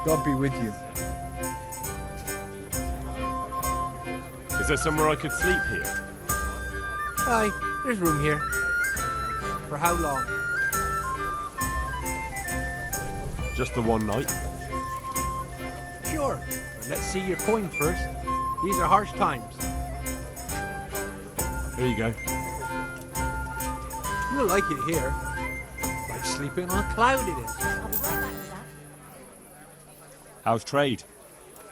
God be with you. Is there somewhere I could sleep here? Aye, there's room here. For how long? Just the one night? Sure. But let's see your coin first. These are harsh times. Here you go. You'll like it here. Like sleeping on a cloud it is. I'll be right back, Sir. How's trade?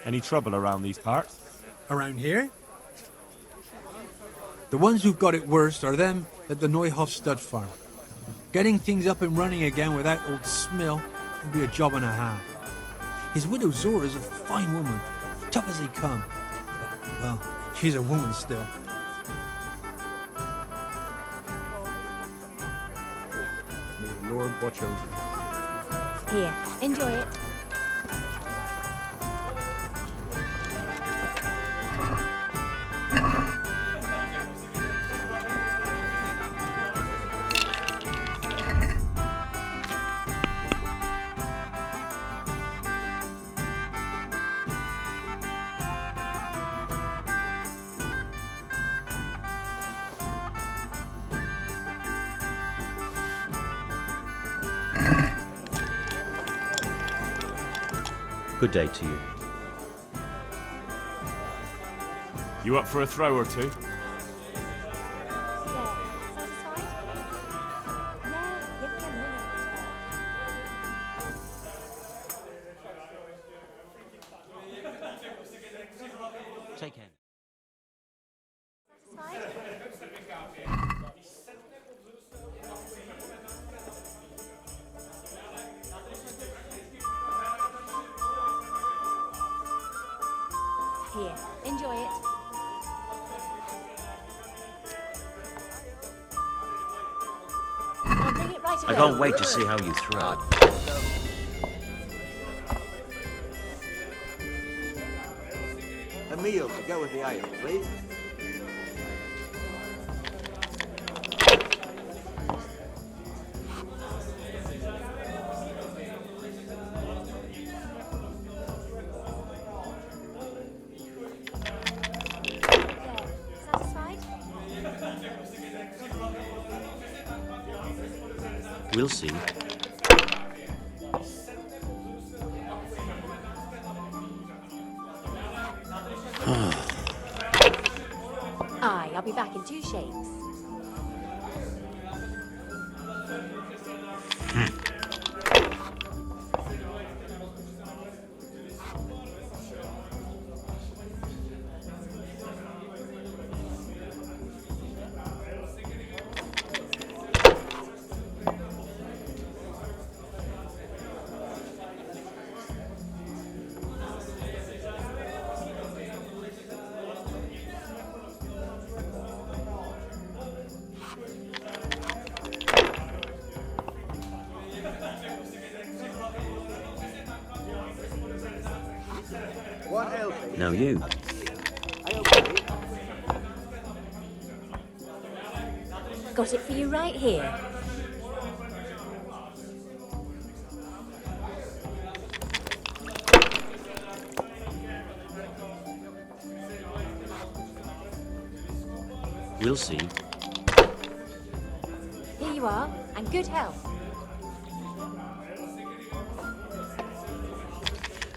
Any trouble around these parts? Around here? The ones who've got it worst are them at the Neuhof stud farm. Getting things up and running again without old Smill will be a job and a half. His widow Zora's a fine woman, tough as they come. Well, she's a woman still. May the Lord watch over you. Here, enjoy it. Good day to you. You up for a throw or two? Take care. Here, enjoy it. I'll bring it right away. I can't wait to see how you throw. A meal to go with the ale, please. Satisfied? We'll see. Aye, I'll be back in 2 shakes. What else? Now you. Ale, please. Got it for you right here. We'll see. Here you are, and good health.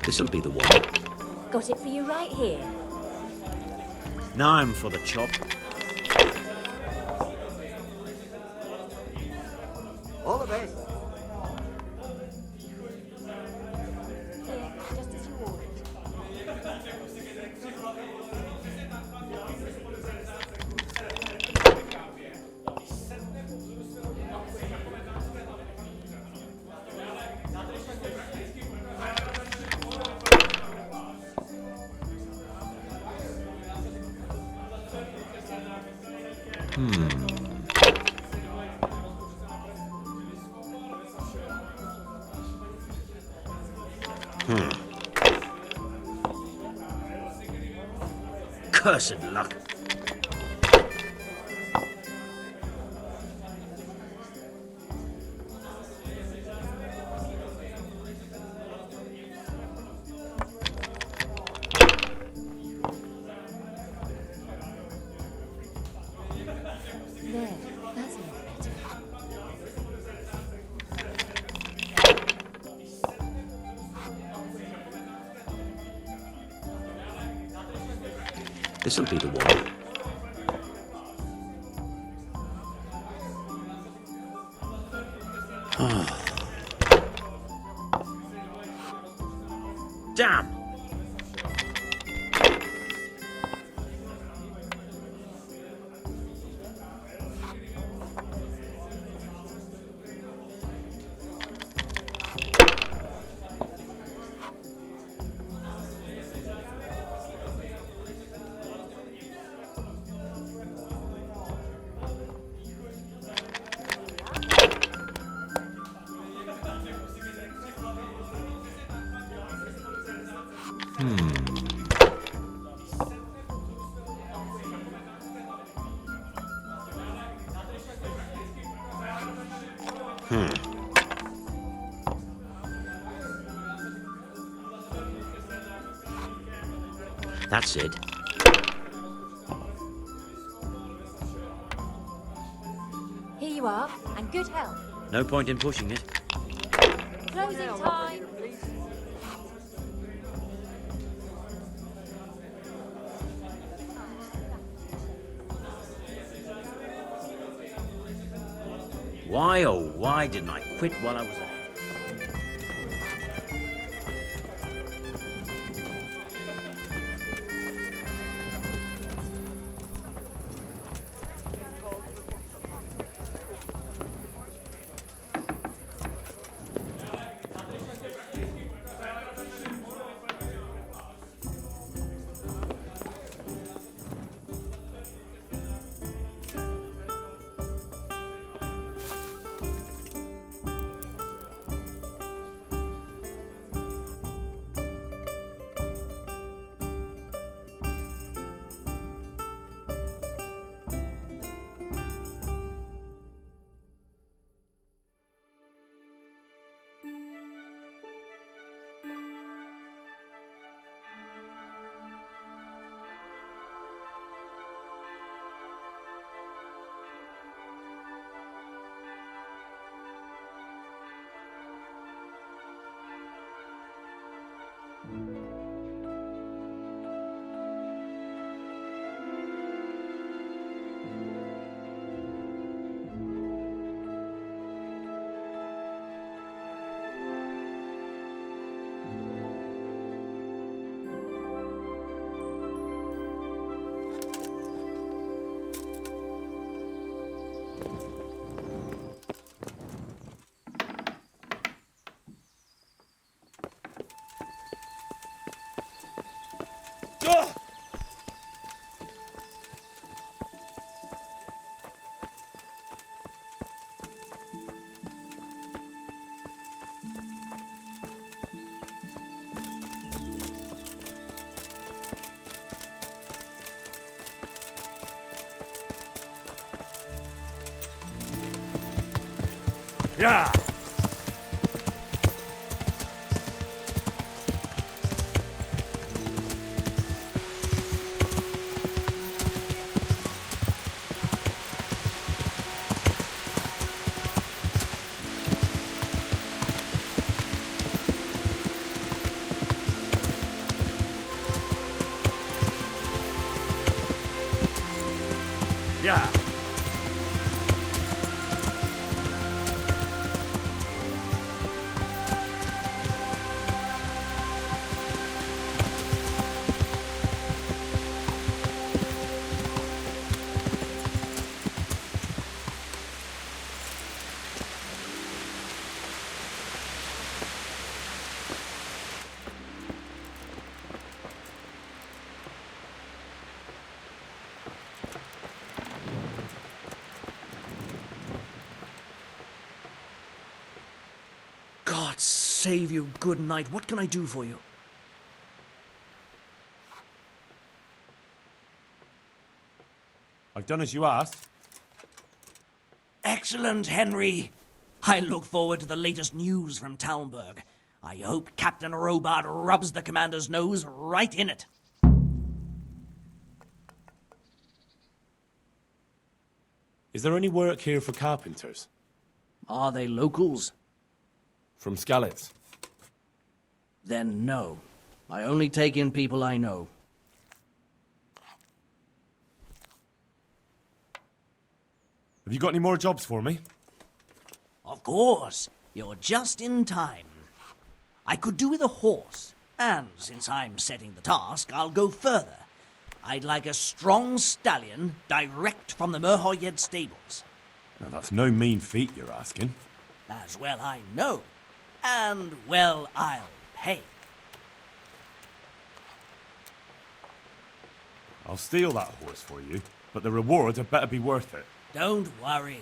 This'll be the one. Got it for you right here. Now I'm for the chop. All the best. Here, just as you ordered. Cursed luck. This'll be the one. Damn! That's it. Here you are, and good health. No point in pushing it. Closing time. Why, oh, why didn't I quit while I was ahead? Yeah! Yeah! God save you, good knight. What can I do for you? I've done as you asked. Excellent, Henry. I look forward to the latest news from Talmberg. I hope Captain Robart rubs the commander's nose right in it. Is there any work here for carpenters? Are they locals? From Skalitz? Then no. I only take in people I know. Have you got any more jobs for me? Of course, you're just in time. I could do with a horse, and since I'm setting the task, I'll go further. I'd like a strong stallion direct from the Merhoyed stables. Now, that's no mean feat you're asking. As well I know, and well I'll pay. I'll steal that horse for you, but the rewards had better be worth it. Don't worry,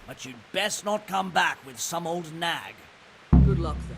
but you'd best not come back with some old nag. Good luck then.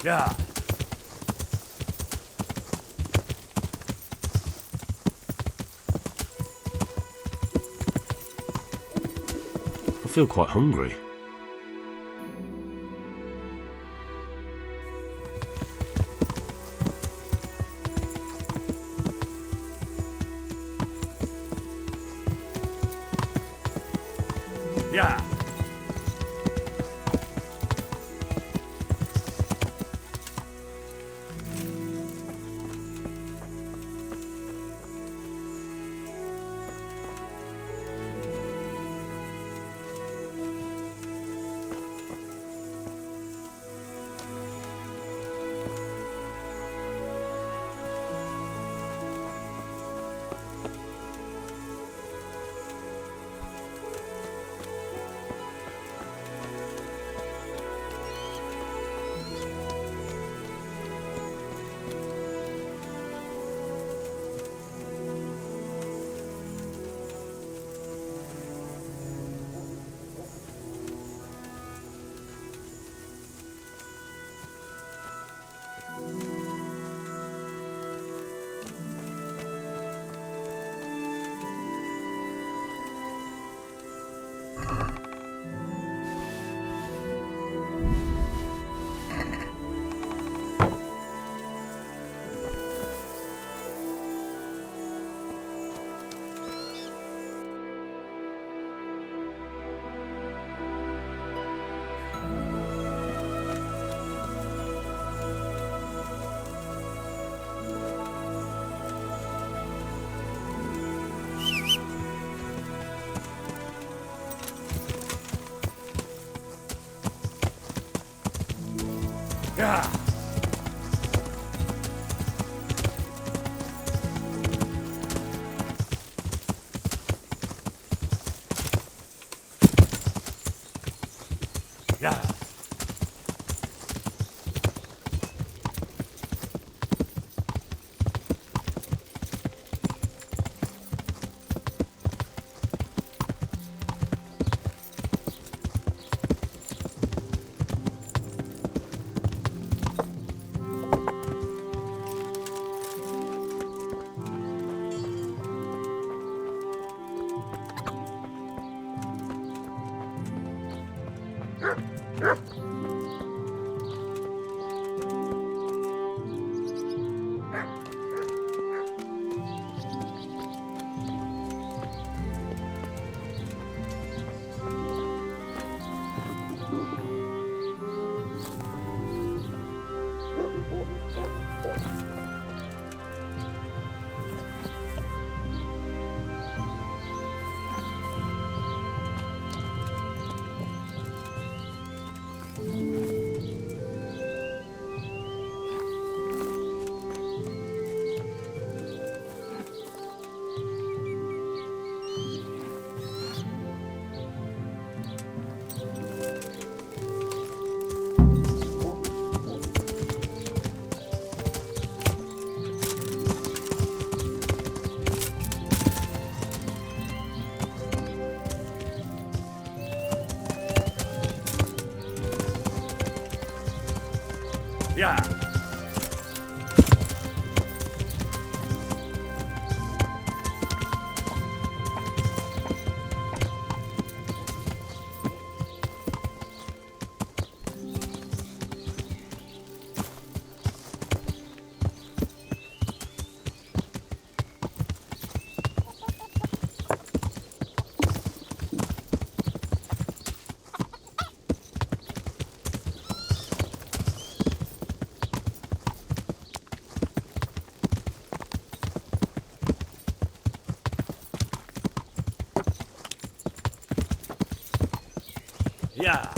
Yeah. I feel quite hungry. Yeah. Yeah. Yeah.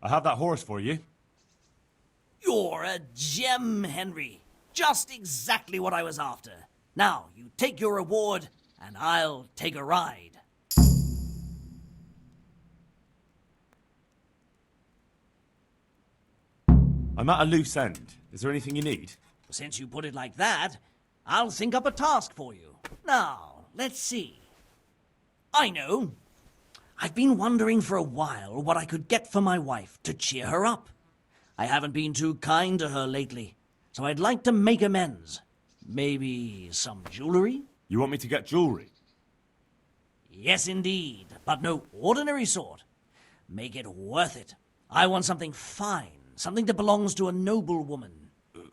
I have that horse for you. You're a gem, Henry. Just exactly what I was after. Now, you take your reward, and I'll take a ride. I'm at a loose end. Is there anything you need? Since you put it like that, I'll think up a task for you. Now, let's see. I know. I've been wondering for a while what I could get for my wife to cheer her up. I haven't been too kind to her lately, so I'd like to make amends. Maybe some jewelry? You want me to get jewelry? Yes, indeed, but no ordinary sort. Make it worth it. I want something fine, something that belongs to a noble woman.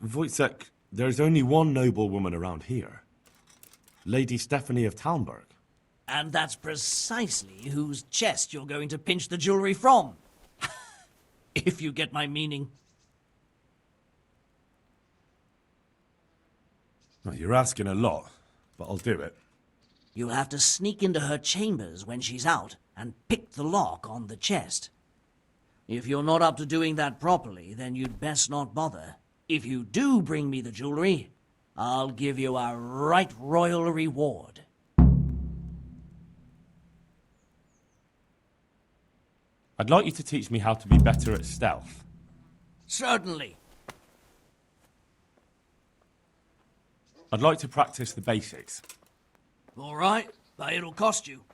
Wojciech, there's only one noble woman around here. Lady Stephanie of Talmberg. And that's precisely whose chest you're going to pinch the jewelry from. If you get my meaning. Well, you're asking a lot, but I'll do it. You'll have to sneak into her chambers when she's out and pick the lock on the chest. If you're not up to doing that properly, then you'd best not bother. If you do bring me the jewelry, I'll give you a right royal reward. I'd like you to teach me how to be better at stealth. Certainly. I'd like to practice the basics. All right, but it'll cost you.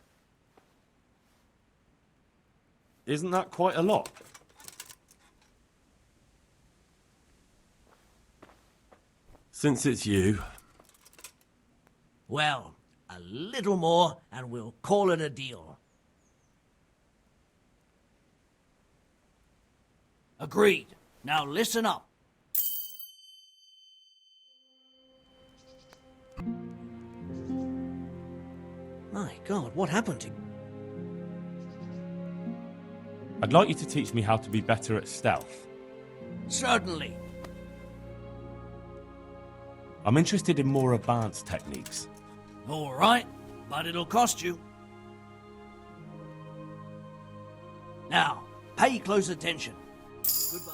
Isn't that quite a lot? Since it's you. Well, a little more and we'll call it a deal. Agreed. Now listen up. My God, what happened to you? I'd like you to teach me how to be better at stealth. Certainly. I'm interested in more advanced techniques. All right, but it'll cost you. Now, pay close attention. Goodbye.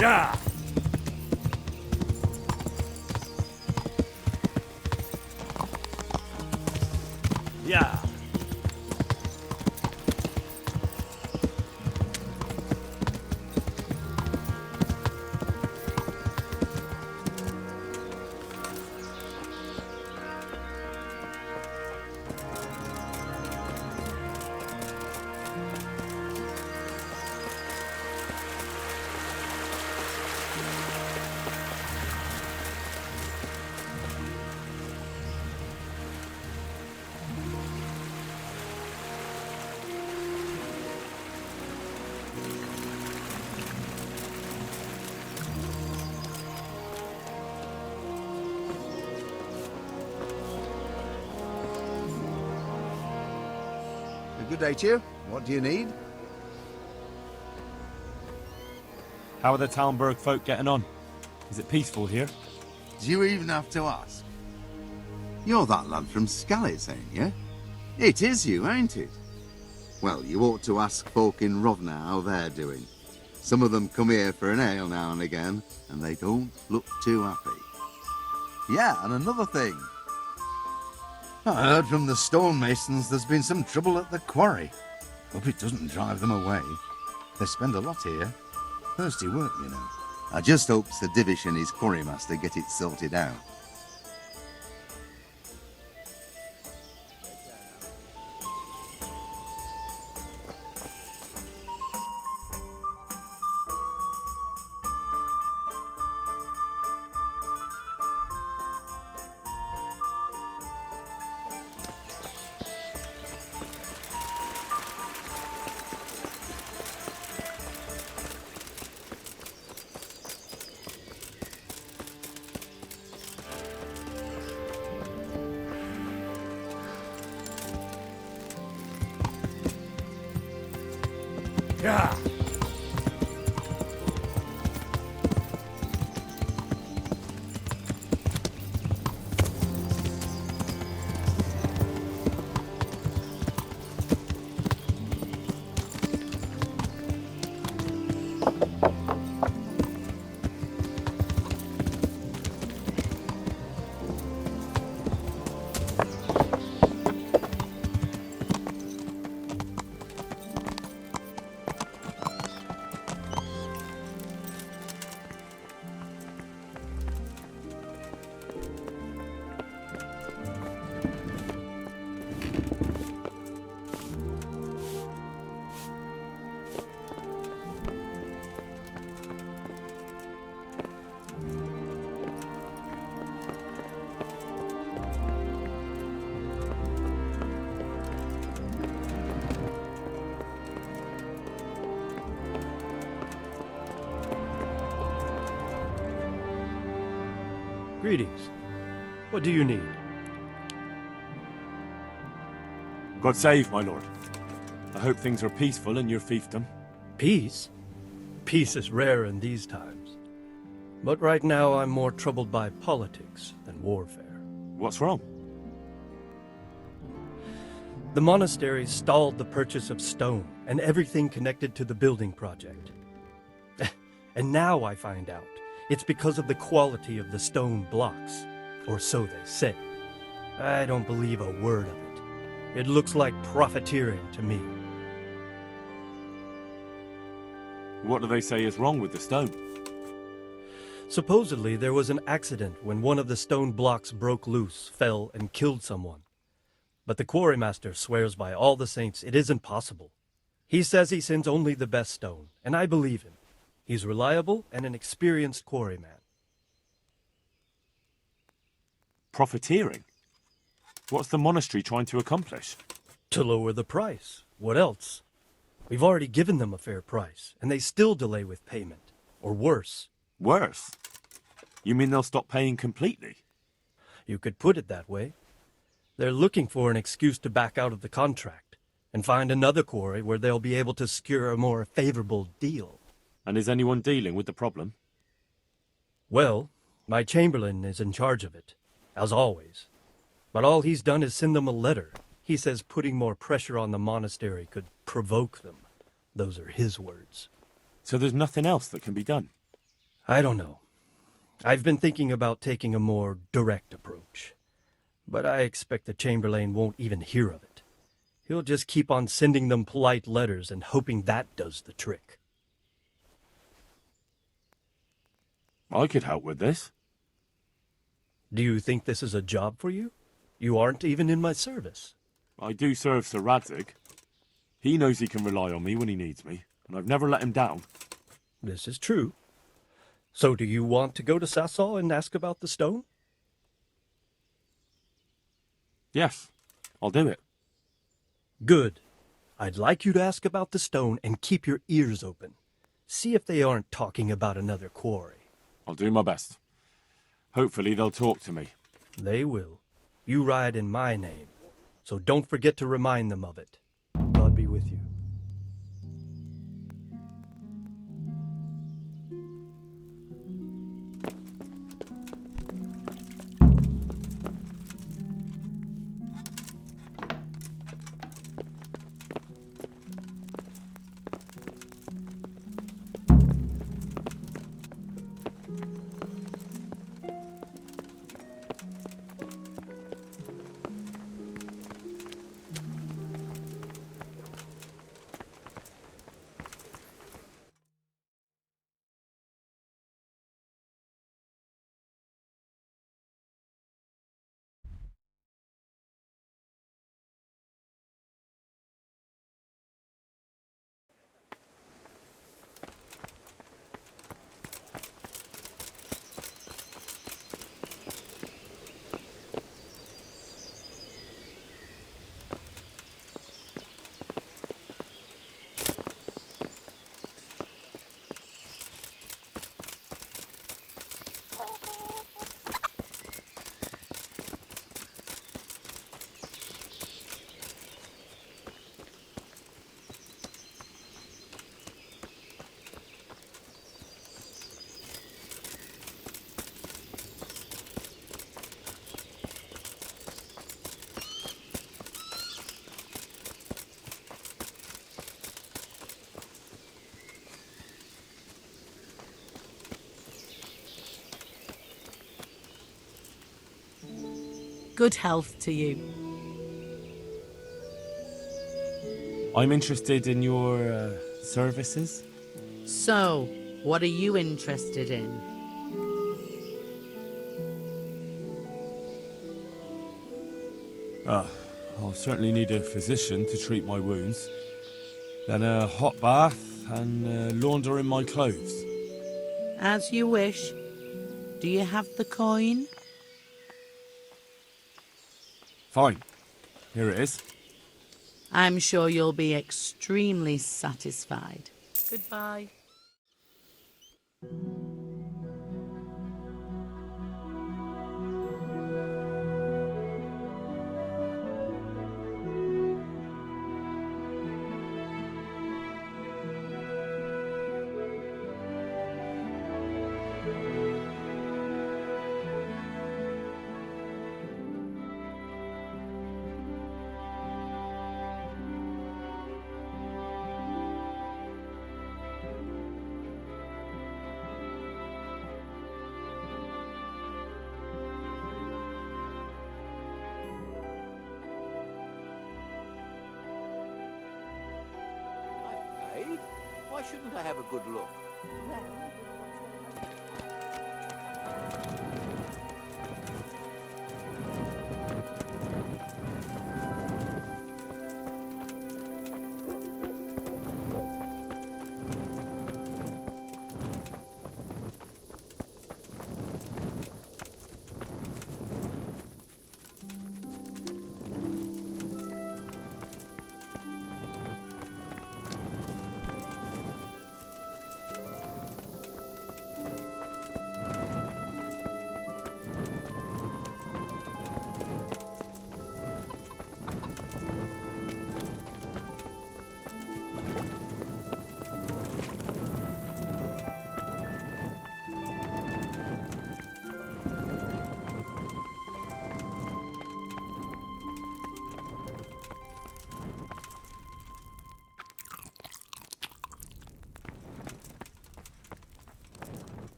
Yeah! Yeah! Good day to you. What do you need? How are the Talmberg folk getting on? Is it peaceful here? Do you even have to ask? You're that lad from Scallis, ain't you? It is you, ain't it? Well, you ought to ask folk in Rovna how they're doing. Some of them come here for an ale now and again, and they don't look too happy. Yeah, and another thing. I heard from the stonemasons there's been some trouble at the quarry. Hope it doesn't drive them away. They spend a lot here. Thirsty work, you know. I just hope Sir Divish and his quarrymaster get it sorted out. Yeah! Greetings. What do you need? God save, my lord. I hope things are peaceful in your fiefdom. Peace? Peace is rare in these times. But right now I'm more troubled by politics than warfare. What's wrong? The monastery stalled the purchase of stone and everything connected to the building project. And now I find out it's because of the quality of the stone blocks, or so they say. I don't believe a word of it. It looks like profiteering to me. What do they say is wrong with the stone? Supposedly there was an accident when one of the stone blocks broke loose, fell, and killed someone. But the quarrymaster swears by all the saints it isn't possible. He says he sends only the best stone, and I believe him. He's reliable and an experienced quarryman. Profiteering? What's the monastery trying to accomplish? To lower the price. What else? We've already given them a fair price, and they still delay with payment. Or worse. Worse? You mean they'll stop paying completely? You could put it that way. They're looking for an excuse to back out of the contract, and find another quarry where they'll be able to secure a more favorable deal. And is anyone dealing with the problem? Well, my chamberlain is in charge of it, as always. But all he's done is send them a letter. He says putting more pressure on the monastery could provoke them. Those are his words. So there's nothing else that can be done? I don't know. I've been thinking about taking a more direct approach. But I expect the Chamberlain won't even hear of it. He'll just keep on sending them polite letters and hoping that does the trick. I could help with this. Do you think this is a job for you? You aren't even in my service. I do serve Sir Radzig. He knows he can rely on me when he needs me, and I've never let him down. This is true. So do you want to go to Sasau and ask about the stone? Yes, I'll do it. Good. I'd like you to ask about the stone and keep your ears open. See if they aren't talking about another quarry. I'll do my best. Hopefully they'll talk to me. They will. You ride in my name, so don't forget to remind them of it. God be with you. Good health to you. I'm interested in your services. So, what are you interested in? I'll certainly need a physician to treat my wounds. Then a hot bath and laundering my clothes. As you wish. Do you have the coin? Fine. Here it is. I'm sure you'll be extremely satisfied. Goodbye. Why shouldn't I have a good look?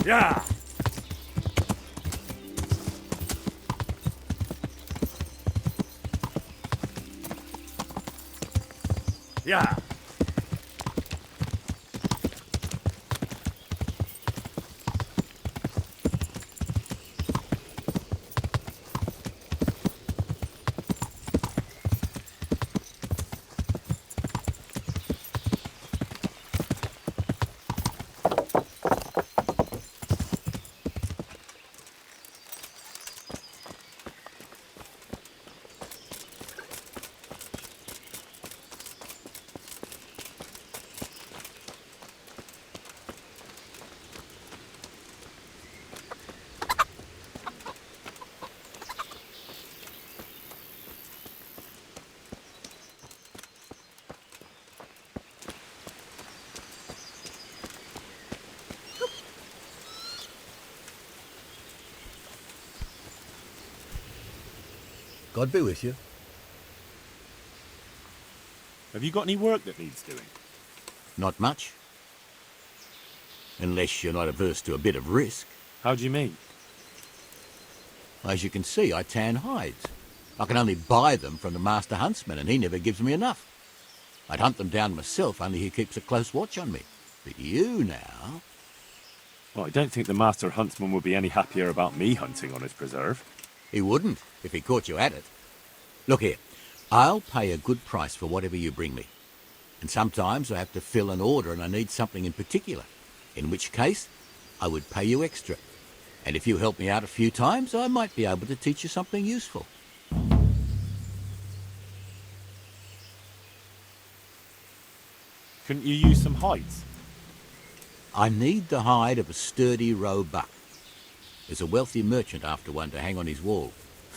Yeah! Yeah! God be with you. Have you got any work that needs doing? Not much. Unless you're not averse to a bit of risk. How do you mean? As you can see, I tan hides. I can only buy them from the master huntsman, and he never gives me enough. I'd hunt them down myself, only he keeps a close watch on me. But you now... Well, I don't think the master huntsman would be any happier about me hunting on his preserve. He wouldn't, if he caught you at it. Look here, I'll pay a good price for whatever you bring me. And sometimes I have to fill an order and I need something in particular. In which case, I would pay you extra. And if you help me out a few times, I might be able to teach you something useful. Couldn't you use some hides? I need the hide of a sturdy roe buck. There's a wealthy merchant after one to hang on his wall.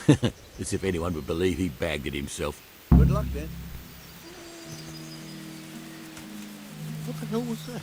As if anyone would believe he bagged it himself. Good luck, then. What the hell was that?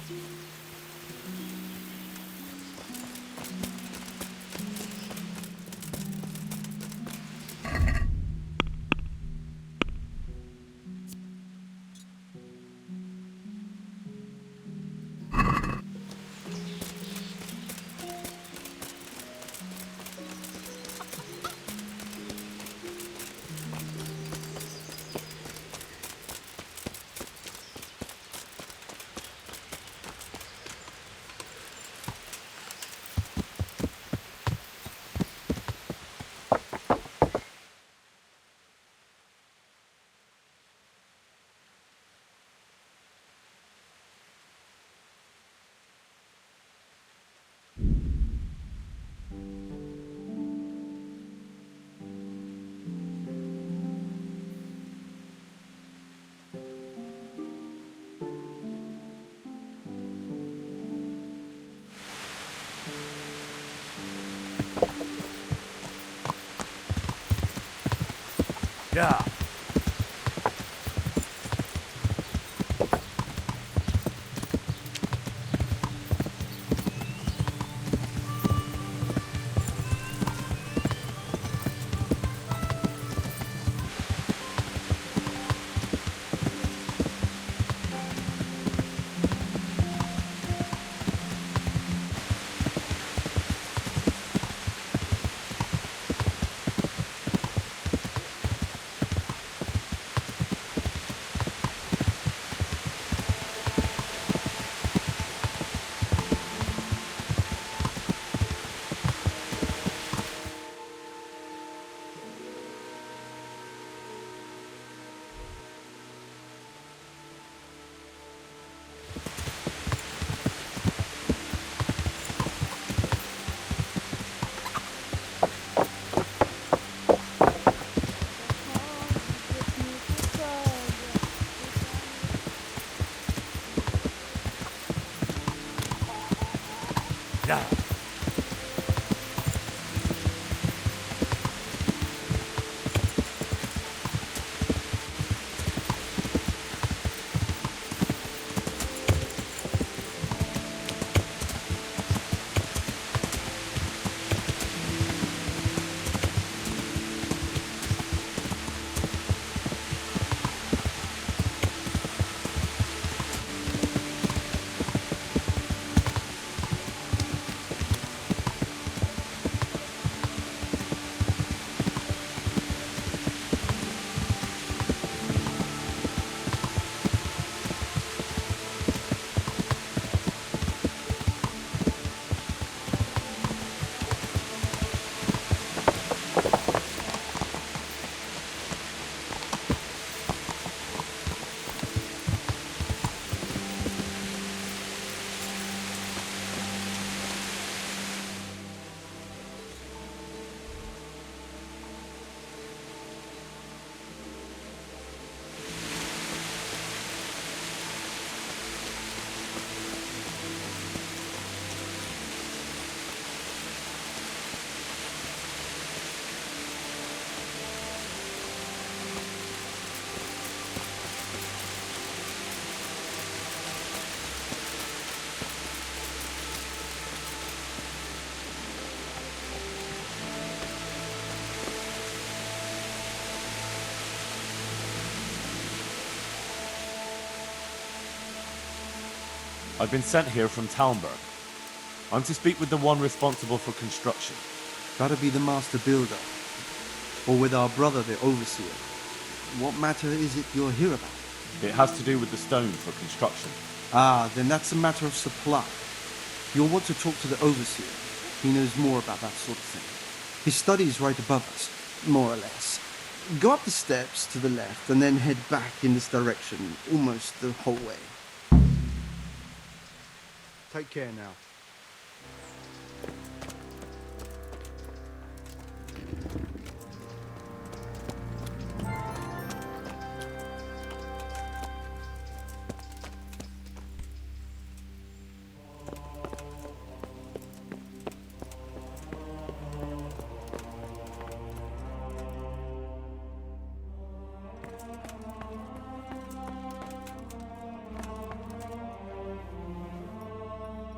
Yeah. I've been sent here from Talmberg. I'm to speak with the one responsible for construction. Gotta be the master builder. Or with our brother, the overseer. What matter is it you're here about? It has to do with the stone for construction. Ah, then that's a matter of supply. You'll want to talk to the overseer. He knows more about that sort of thing. His study is right above us, more or less. Go up the steps to the left and then head back in this direction, almost the whole way. Take care now.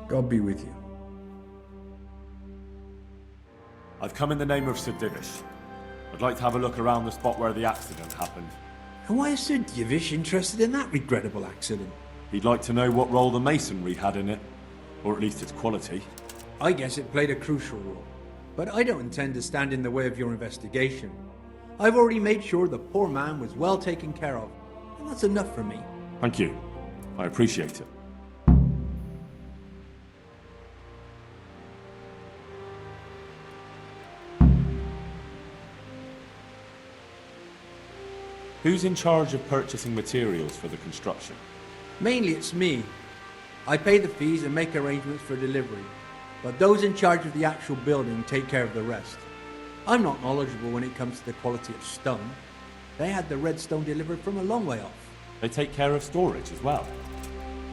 God be with you. I've come in the name of Sir Divish. I'd like to have a look around the spot where the accident happened. And why is Sir Divish interested in that regrettable accident? He'd like to know what role the masonry had in it, or at least its quality. I guess it played a crucial role. But I don't intend to stand in the way of your investigation. I've already made sure the poor man was well taken care of, and that's enough for me. Thank you. I appreciate it. Who's in charge of purchasing materials for the construction? Mainly it's me. I pay the fees and make arrangements for delivery, but those in charge of the actual building take care of the rest. I'm not knowledgeable when it comes to the quality of stone. They had the red stone delivered from a long way off. They take care of storage as well?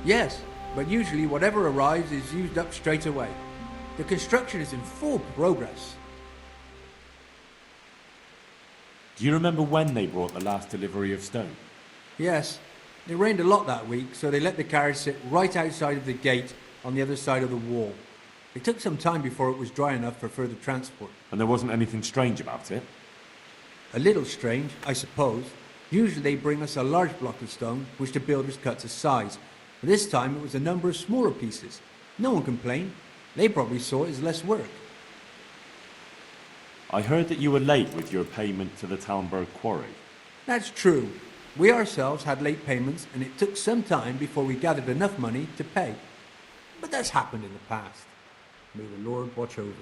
Yes, but usually whatever arrives is used up straight away. The construction is in full progress. Do you remember when they brought the last delivery of stone? Yes, it rained a lot that week, so they let the carriage sit right outside of the gate on the other side of the wall. It took some time before it was dry enough for further transport. And there wasn't anything strange about it? A little strange, I suppose. Usually they bring us a large block of stone, which the builders cut to size. But this time it was a number of smaller pieces. No one complained. They probably saw it as less work. I heard that you were late with your payment to the Talmberg quarry. That's true. We ourselves had late payments, and it took some time before we gathered enough money to pay. But that's happened in the past. May the Lord watch over you.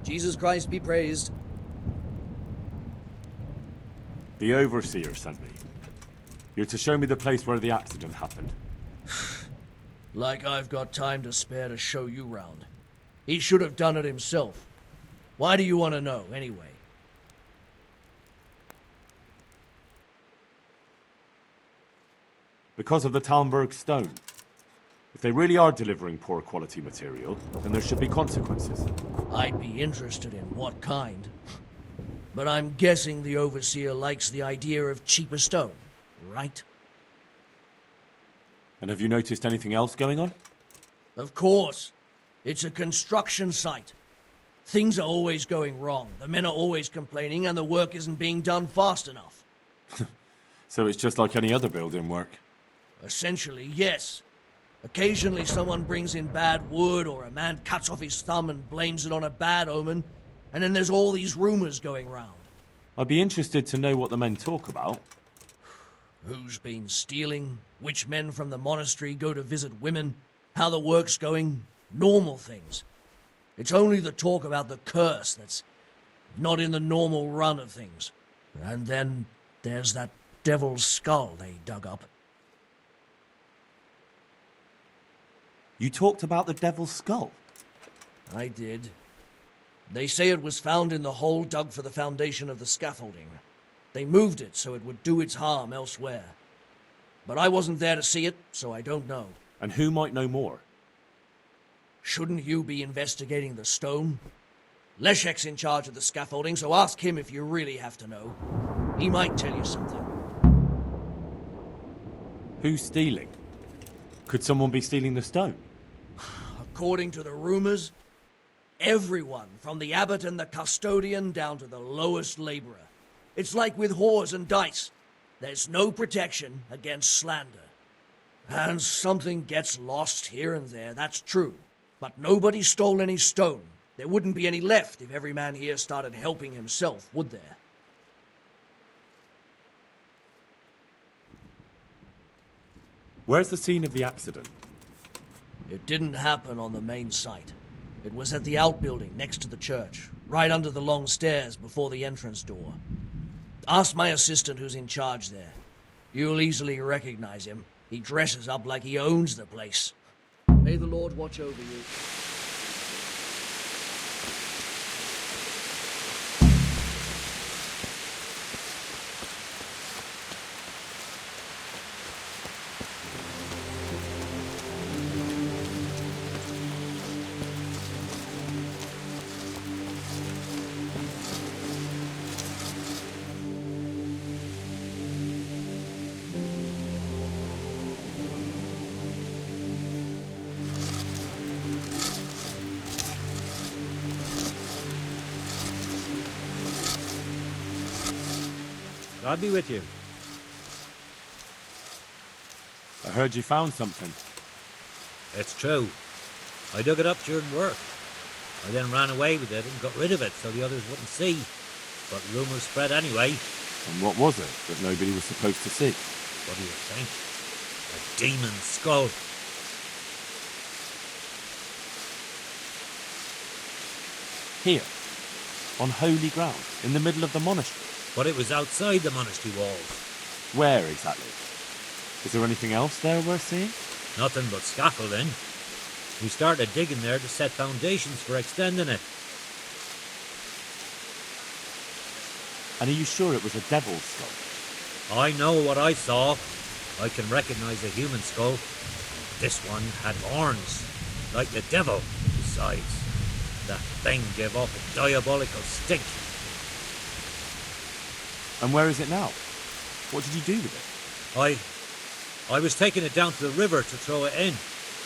Jesus Christ be praised. The Overseer sent me. You're to show me the place where the accident happened. Like I've got time to spare to show you round. He should have done it himself. Why do you want to know, anyway? Because of the Talmberg stone. If they really are delivering poor quality material, then there should be consequences. I'd be interested in what kind. But I'm guessing the Overseer likes the idea of cheaper stone, right? And have you noticed anything else going on? Of course. It's a construction site. Things are always going wrong. The men are always complaining, and the work isn't being done fast enough. So it's just like any other building work? Essentially, yes. Occasionally someone brings in bad wood, or a man cuts off his thumb and blames it on a bad omen, and then there's all these rumors going round. I'd be interested to know what the men talk about. Who's been stealing, which men from the monastery go to visit women, how the work's going, normal things. It's only the talk about the curse that's not in the normal run of things. And then there's that devil's skull they dug up. You talked about the Devil's Skull? I did. They say it was found in the hole dug for the foundation of the scaffolding. They moved it so it would do its harm elsewhere. But I wasn't there to see it, so I don't know. And who might know more? Shouldn't you be investigating the stone? Leszek's in charge of the scaffolding, so ask him if you really have to know. He might tell you something. Who's stealing? Could someone be stealing the stone? According to the rumors, everyone, from the abbot and the custodian down to the lowest laborer. It's like with whores and dice. There's no protection against slander. And something gets lost here and there, that's true. But nobody stole any stone. There wouldn't be any left if every man here started helping himself, would there? Where's the scene of the accident? It didn't happen on the main site. It was at the outbuilding next to the church, right under the long stairs before the entrance door. Ask my assistant who's in charge there. You'll easily recognize him. He dresses up like he owns the place. May the Lord watch over you. God be with you. I heard you found something. It's true. I dug it up during work. I then ran away with it and got rid of it so the others wouldn't see. But rumours spread anyway. And what was it that nobody was supposed to see? What do you think? A demon skull. Here, on holy ground, in the middle of the monastery. But it was outside the monastery walls. Where exactly? Is there anything else there worth seeing? Nothing but scaffolding. We started digging there to set foundations for extending it. And are you sure it was a devil's skull? I know what I saw. I can recognize a human skull. This one had horns, like the devil. Besides, that thing gave off a diabolical stink. And where is it now? What did you do with it? I was taking it down to the river to throw it in.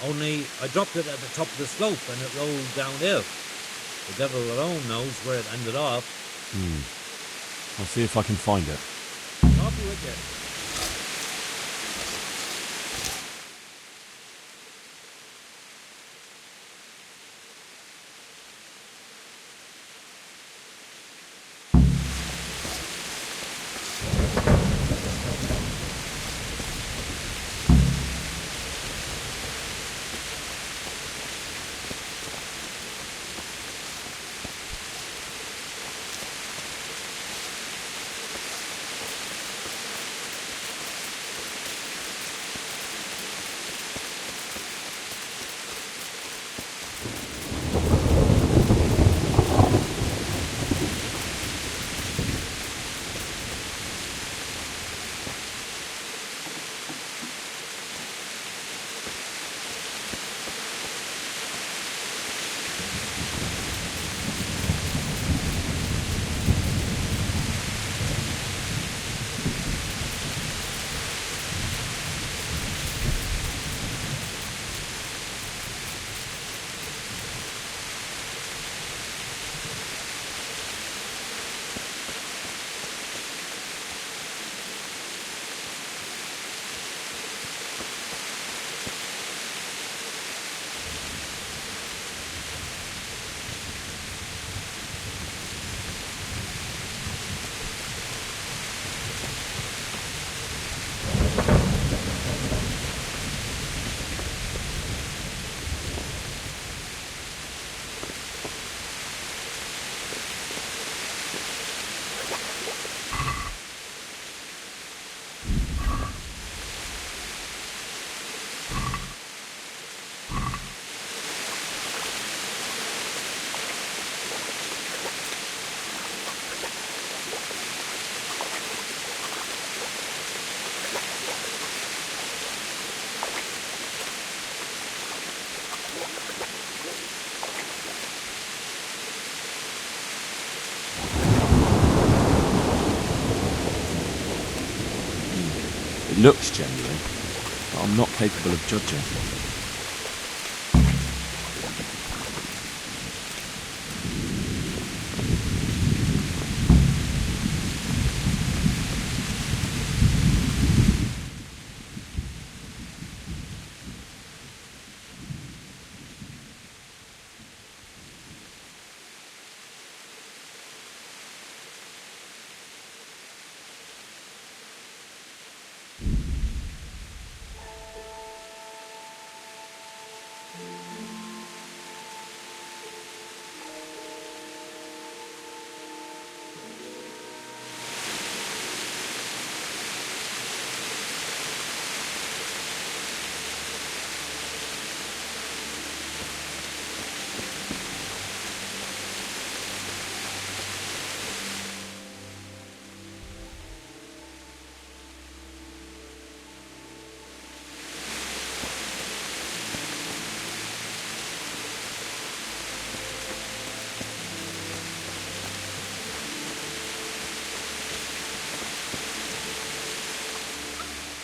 Only I dropped it at the top of the slope and it rolled downhill. The devil alone knows where it ended up. I'll see if I can find it. I'll be with you. It looks genuine, but I'm not capable of judging.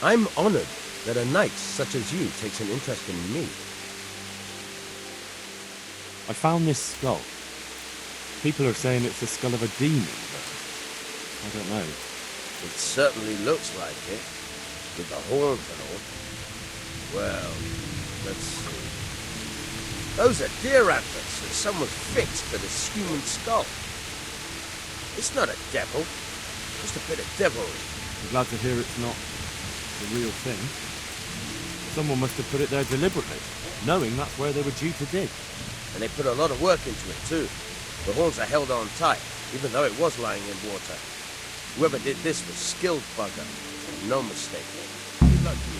I'm honored that a knight such as you takes an interest in me. I found this skull. People are saying it's the skull of a demon, but I don't know. It certainly looks like it, with the horns and all. Well, let's see. Those are deer antlers that someone fixed to this human skull. It's not a devil, just a bit of devilry. I'm glad to hear it's not the real thing. Someone must have put it there deliberately, knowing that's where they were due to dig. And they put a lot of work into it too. The horns are held on tight, even though it was lying in water. Whoever did this was skilled bugger, no mistake. Good luck to you.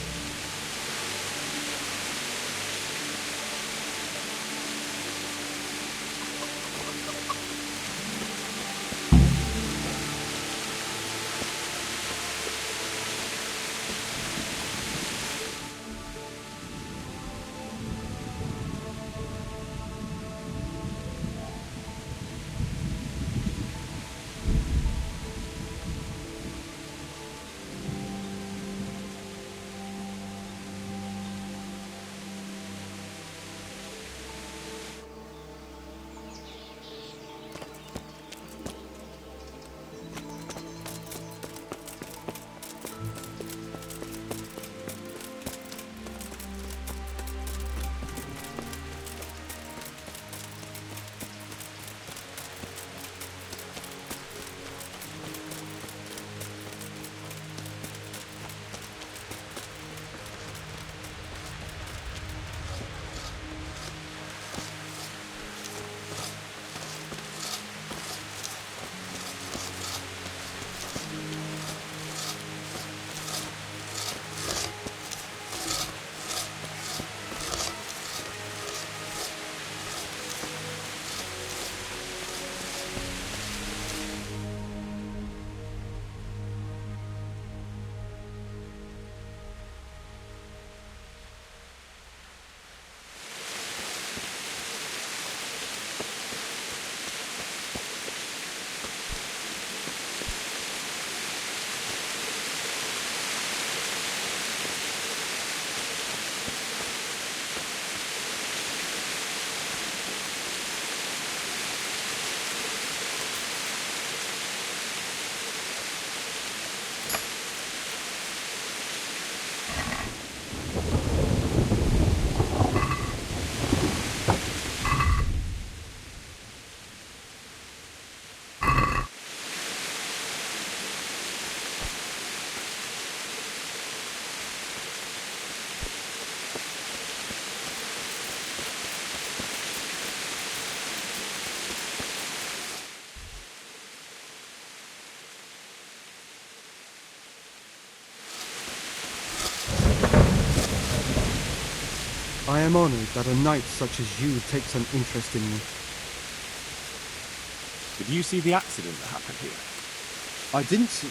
I am honored that a knight such as you takes an interest in me. Did you see the accident that happened here? I didn't see.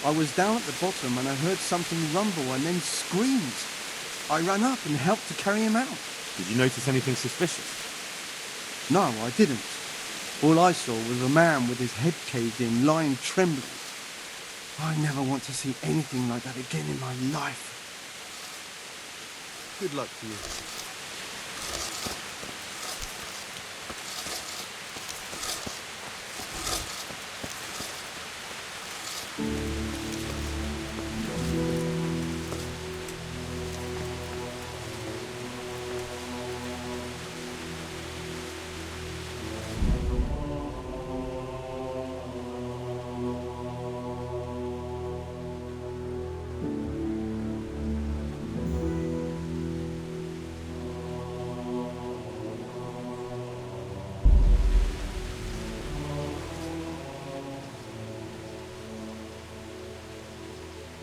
I was down at the bottom and I heard something rumble and then screams. I ran up and helped to carry him out. Did you notice anything suspicious? No, I didn't. All I saw was a man with his head caved in, lying trembling. I never want to see anything like that again in my life. Good luck to you.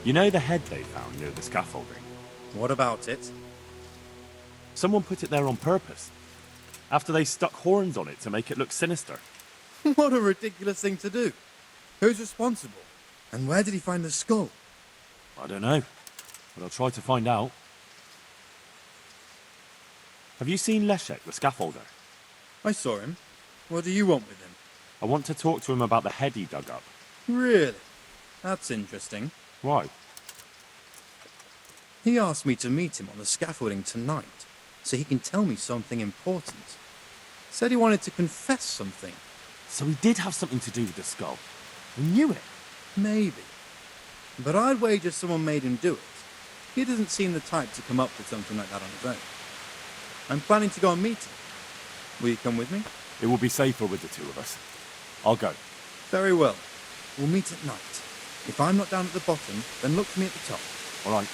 You know the head they found near the scaffolding? What about it? Someone put it there on purpose. After they stuck horns on it to make it look sinister. What a ridiculous thing to do. Who's responsible? And where did he find the skull? I don't know, but I'll try to find out. Have you seen Leszek, the scaffolder? I saw him. What do you want with him? I want to talk to him about the head he dug up. Really? That's interesting. Why? He asked me to meet him on the scaffolding tonight, so he can tell me something important. Said he wanted to confess something. So he did have something to do with the skull. I knew it. Maybe. But I'd wager someone made him do it. He doesn't seem the type to come up with something like that on his own. I'm planning to go and meet him. Will you come with me? It will be safer with the two of us. I'll go. Very well. We'll meet at night. If I'm not down at the bottom, then look for me at the top. All right.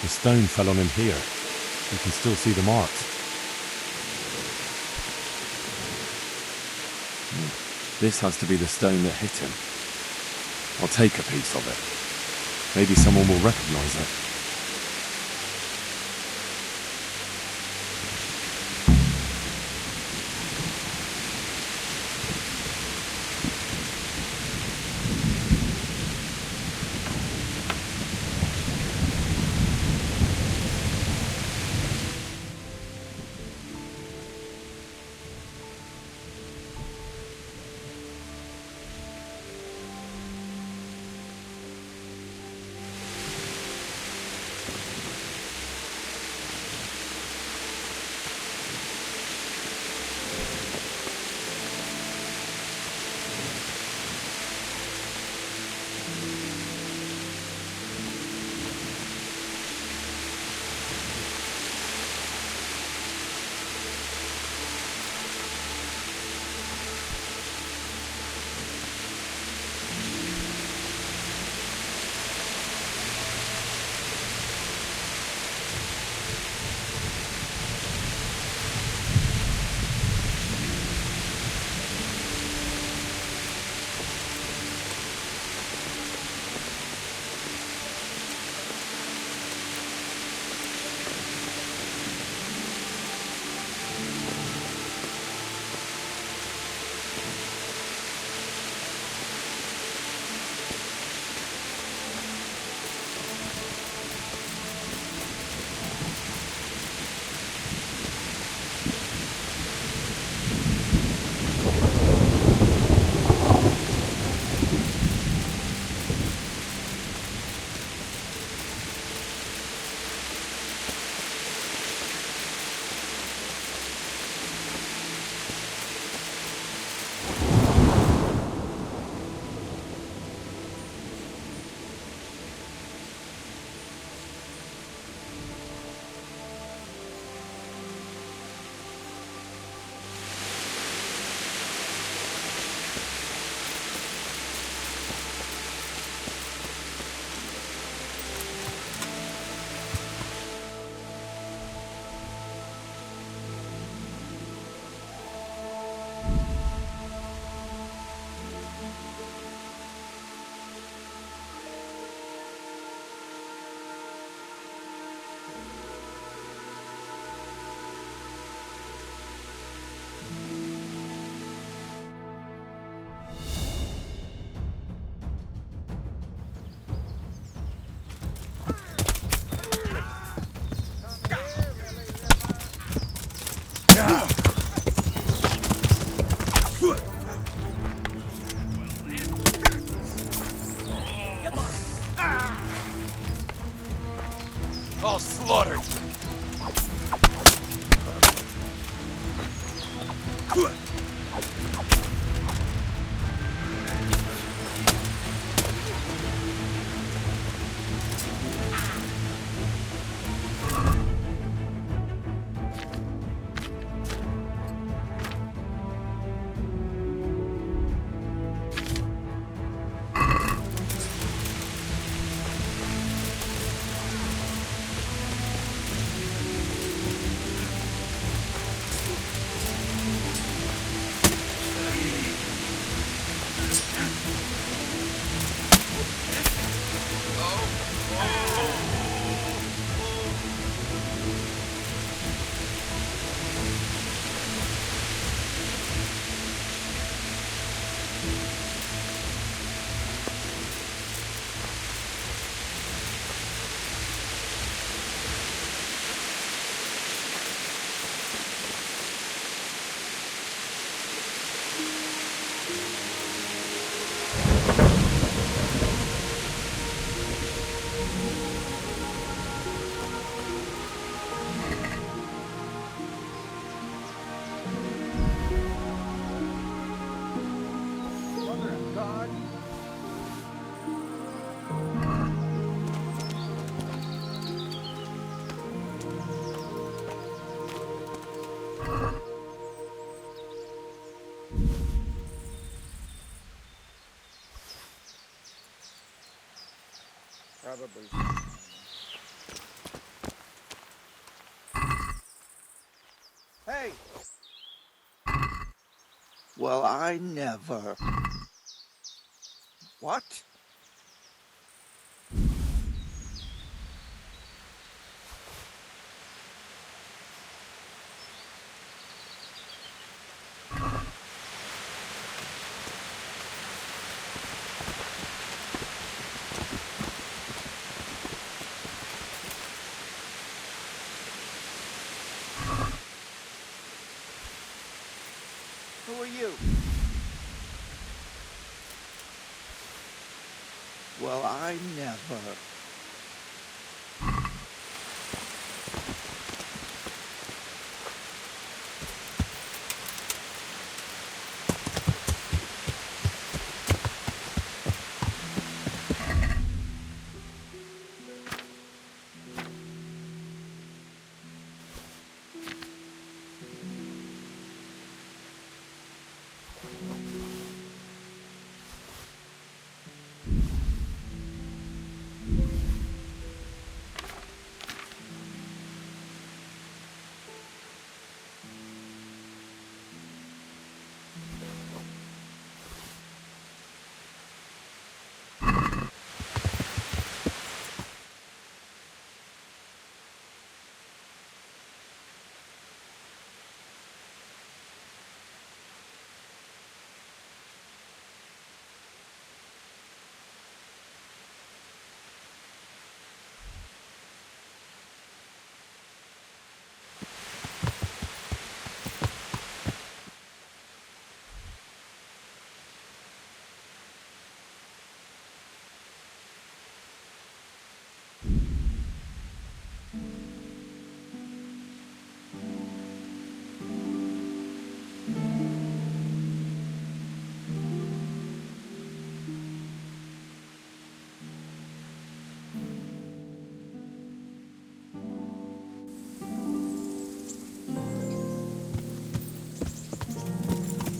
The stone fell on him here. You can still see the marks. This has to be the stone that hit him. I'll take a piece of it. Maybe someone will recognize it. All slaughtered. Probably. Well, I never... What? Who are you? Well, I never...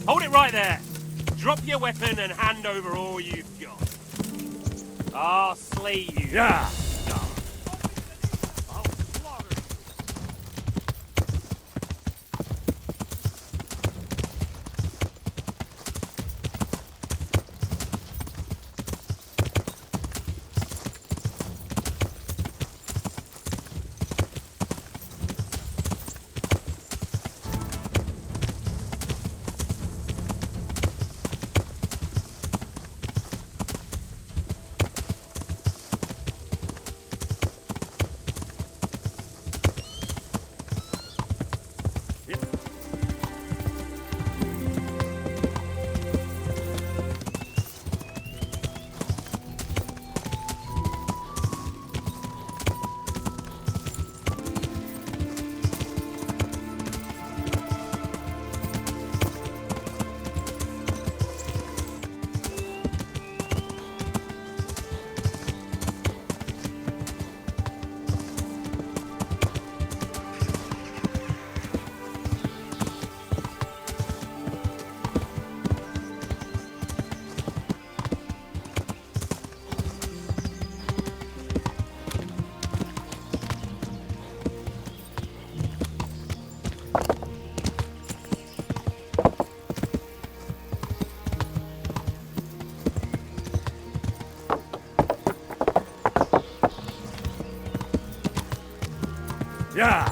Hold it right there! Drop your weapon and hand over all you've got. I'll slay you. Yeah! Yeah!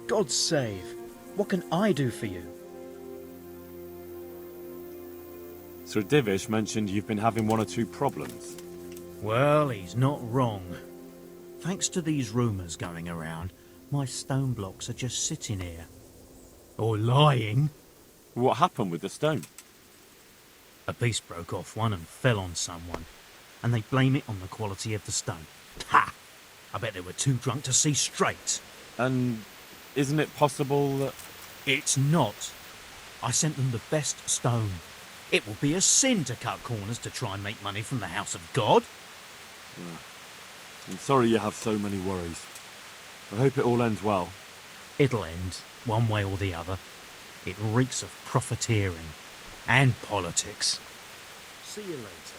God's save, what can I do for you? Sir Divish mentioned you've been having one or two problems. Well, he's not wrong. Thanks to these rumours going around, my stone blocks are just sitting here. Or lying. What happened with the stone? A piece broke off one and fell on someone, and they blame it on the quality of the stone. Ha! I bet they were too drunk to see straight. And isn't it possible that... It's not. I sent them the best stone. It will be a sin to cut corners to try and make money from the house of God. I'm sorry you have so many worries. I hope it all ends well. It'll end, one way or the other. It reeks of profiteering and politics. See you later.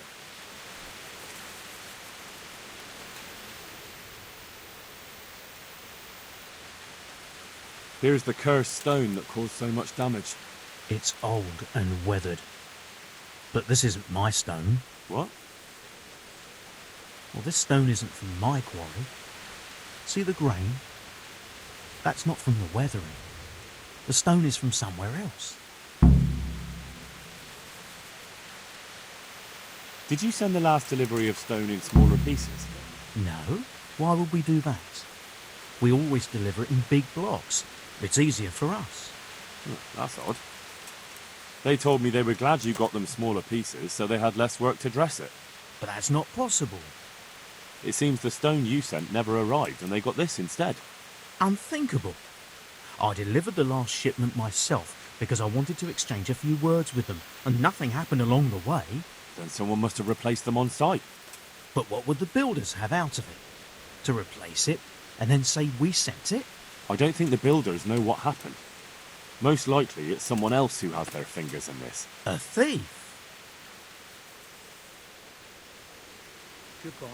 Here's the cursed stone that caused so much damage. It's old and weathered. But this isn't my stone. What? Well, this stone isn't from my quarry. See the grain? That's not from the weathering. The stone is from somewhere else. Did you send the last delivery of stone in smaller pieces? No. Why would we do that? We always deliver it in big blocks. It's easier for us. That's odd. They told me they were glad you got them smaller pieces, so they had less work to dress it. But that's not possible. It seems the stone you sent never arrived, and they got this instead. Unthinkable. I delivered the last shipment myself because I wanted to exchange a few words with them, and nothing happened along the way. Then someone must have replaced them on site. But what would the builders have out of it? To replace it, and then say we sent it? I don't think the builders know what happened. Most likely it's someone else who has their fingers in this. A thief? Goodbye.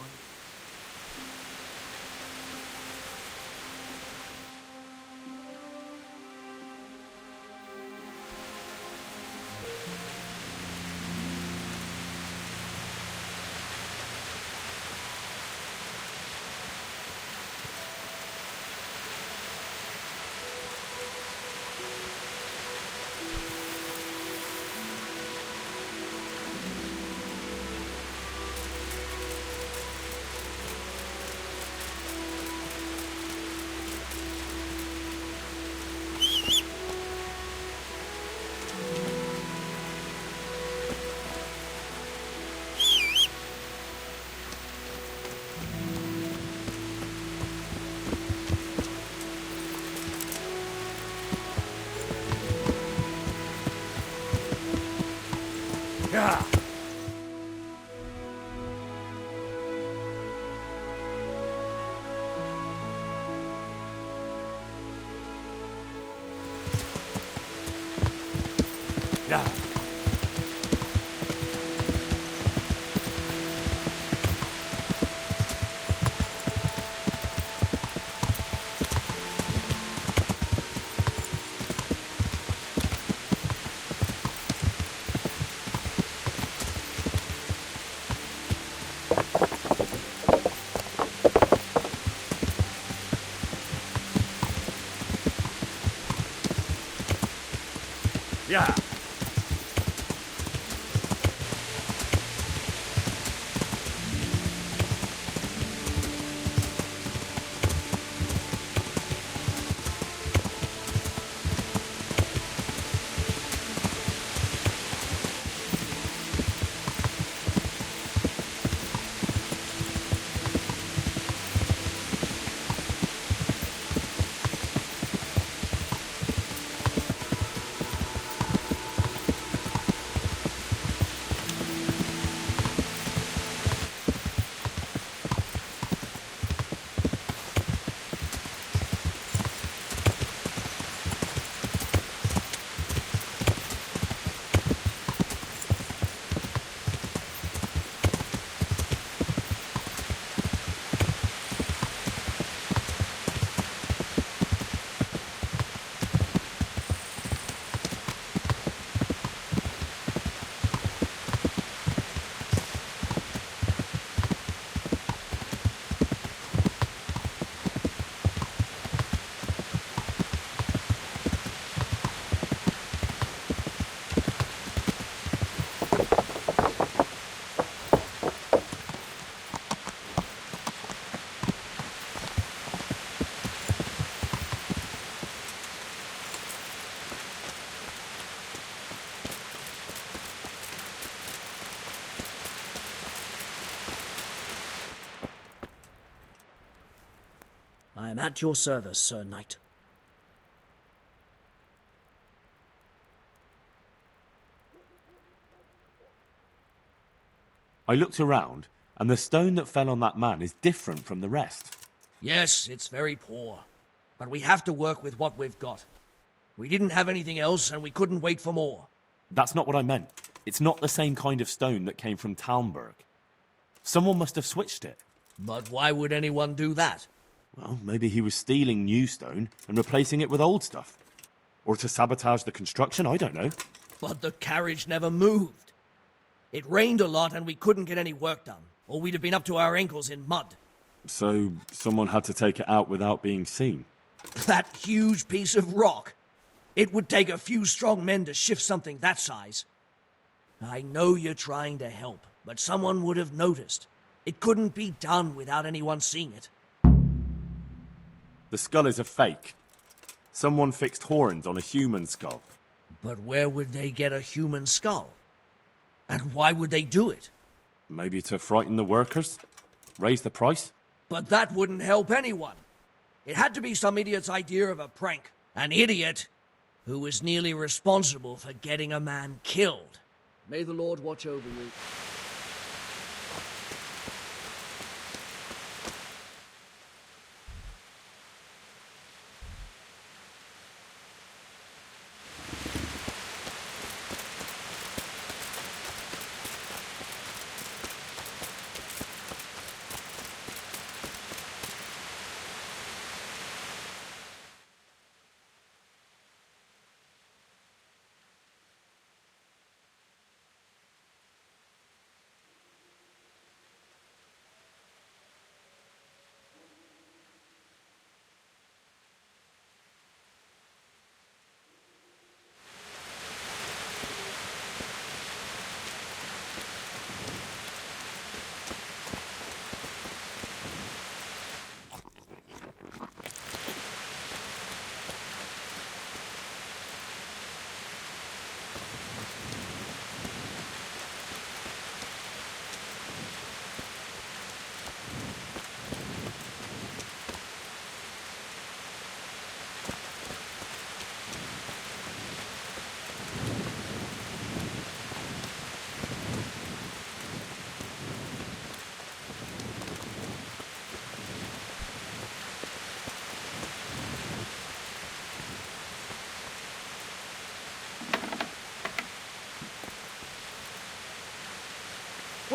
Yeah. Yeah. Yeah. I am at your service, Sir Knight. I looked around, and the stone that fell on that man is different from the rest. Yes, it's very poor. But we have to work with what we've got. We didn't have anything else, and we couldn't wait for more. That's not what I meant. It's not the same kind of stone that came from Talmberg. Someone must have switched it. But why would anyone do that? Well, maybe he was stealing new stone and replacing it with old stuff. Or to sabotage the construction, I don't know. But the carriage never moved. It rained a lot and we couldn't get any work done, or we'd have been up to our ankles in mud. So someone had to take it out without being seen. That huge piece of rock. It would take a few strong men to shift something that size. I know you're trying to help, but someone would have noticed. It couldn't be done without anyone seeing it. The skull is a fake. Someone fixed horns on a human skull. But where would they get a human skull? And why would they do it? Maybe to frighten the workers? Raise the price? But that wouldn't help anyone. It had to be some idiot's idea of a prank. An idiot who was nearly responsible for getting a man killed. May the Lord watch over you.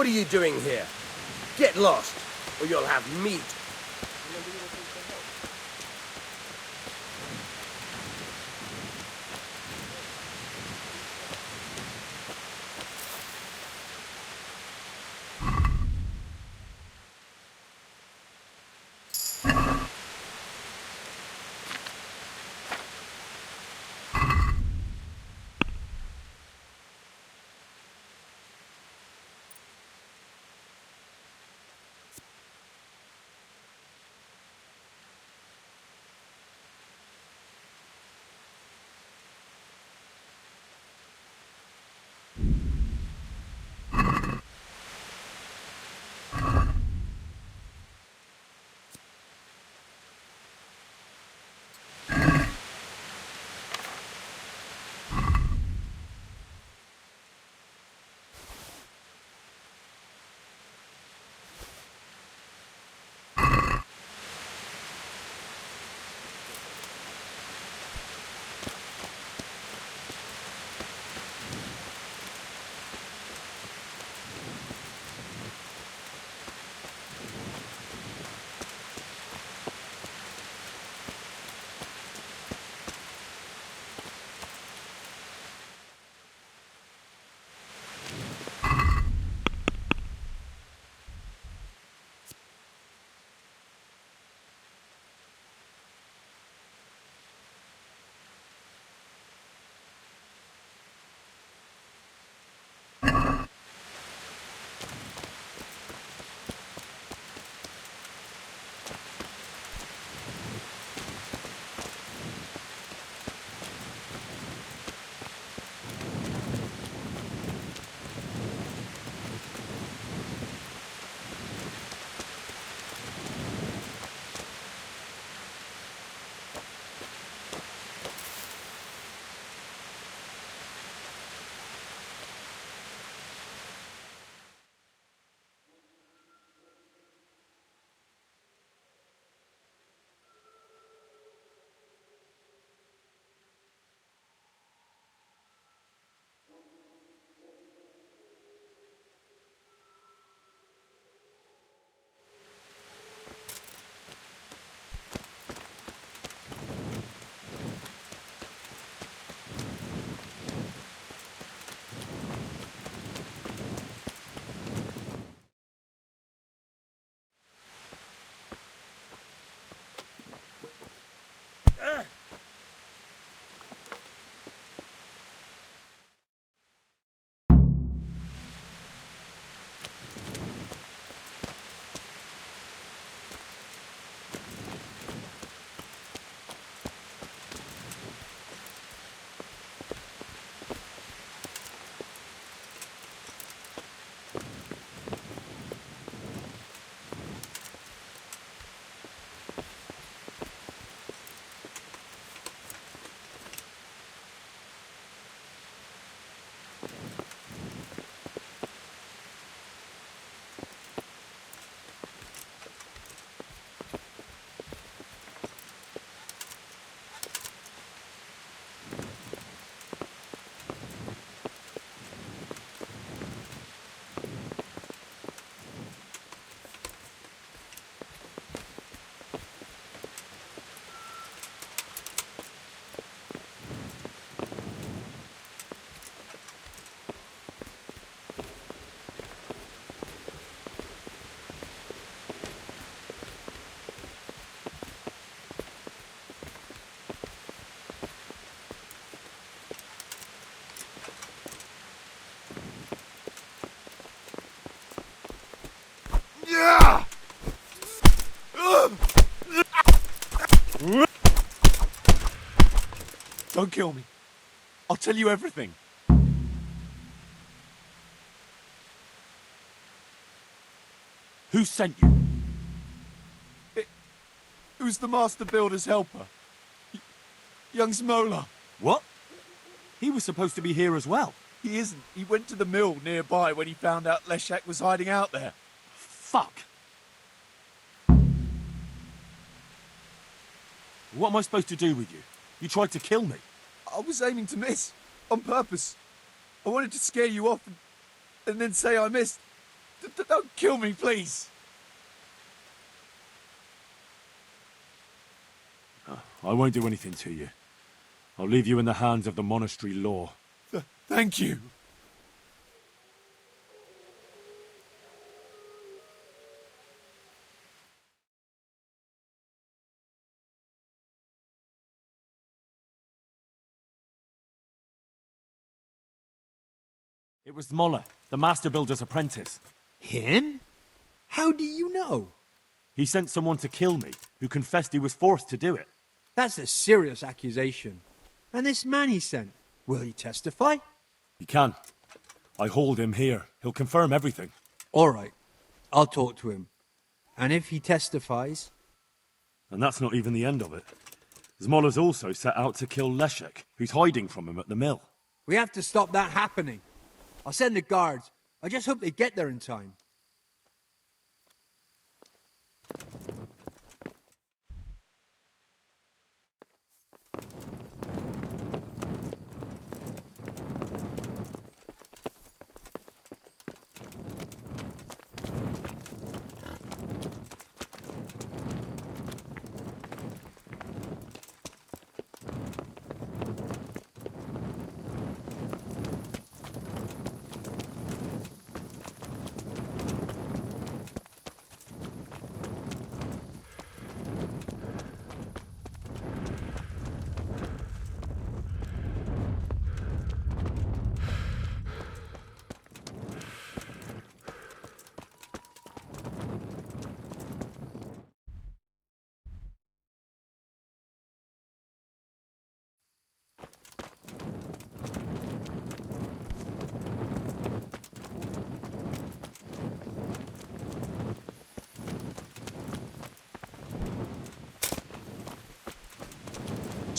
What are you doing here? Get lost, or you'll have meat. Don't kill me. I'll tell you everything. Who sent you? It was the Master Builder's helper. Young Smola. What? He was supposed to be here as well. He isn't. He went to the mill nearby when he found out Leshak was hiding out there. Fuck. What am I supposed to do with you? You tried to kill me. I was aiming to miss. On purpose. I wanted to scare you off and then say I missed. Don't kill me, please. I won't do anything to you. I'll leave you in the hands of the monastery law. Thank you. It was Moller, the master builder's apprentice. Him? How do you know? He sent someone to kill me, who confessed he was forced to do it. That's a serious accusation. And this man he sent, will he testify? He can. I hold him here. He'll confirm everything. All right. I'll talk to him. And if he testifies... And that's not even the end of it. Zmola's also set out to kill Leshek, who's hiding from him at the mill. We have to stop that happening. I'll send the guards. I just hope they get there in time.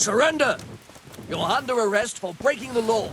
Surrender! You're under arrest for breaking the law.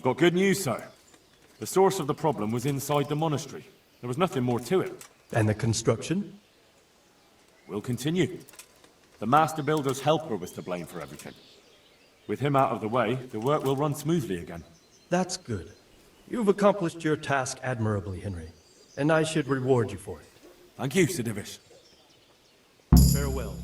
got good news, sir. The source of the problem was inside the monastery. There was nothing more to it. And the construction? We'll continue. The master builder's helper was to blame for everything. With him out of the way, the work will run smoothly again. That's good. You've accomplished your task admirably, Henry, and I should reward you for it. Thank you, Sir Divish. Farewell.